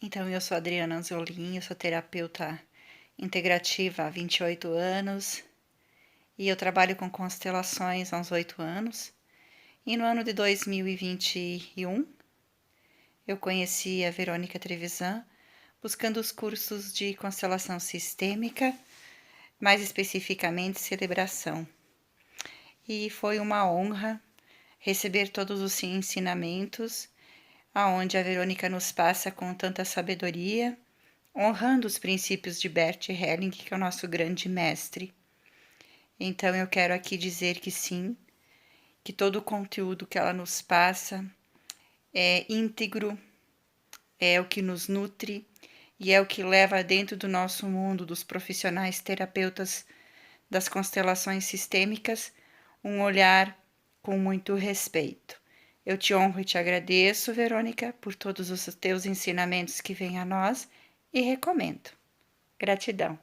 Então, eu sou Adriana Anzolin, eu sou terapeuta integrativa há 28 anos e eu trabalho com constelações há uns 8 anos. E no ano de 2021, eu conheci a Verônica Trevisan buscando os cursos de constelação sistêmica, mais especificamente celebração. E foi uma honra receber todos os ensinamentos aonde a Verônica nos passa com tanta sabedoria, honrando os princípios de Bert Helling, que é o nosso grande mestre. Então eu quero aqui dizer que sim, que todo o conteúdo que ela nos passa é íntegro, é o que nos nutre e é o que leva dentro do nosso mundo dos profissionais terapeutas das constelações sistêmicas um olhar com muito respeito. Eu te honro e te agradeço, Verônica, por todos os teus ensinamentos que vêm a nós e recomendo. Gratidão.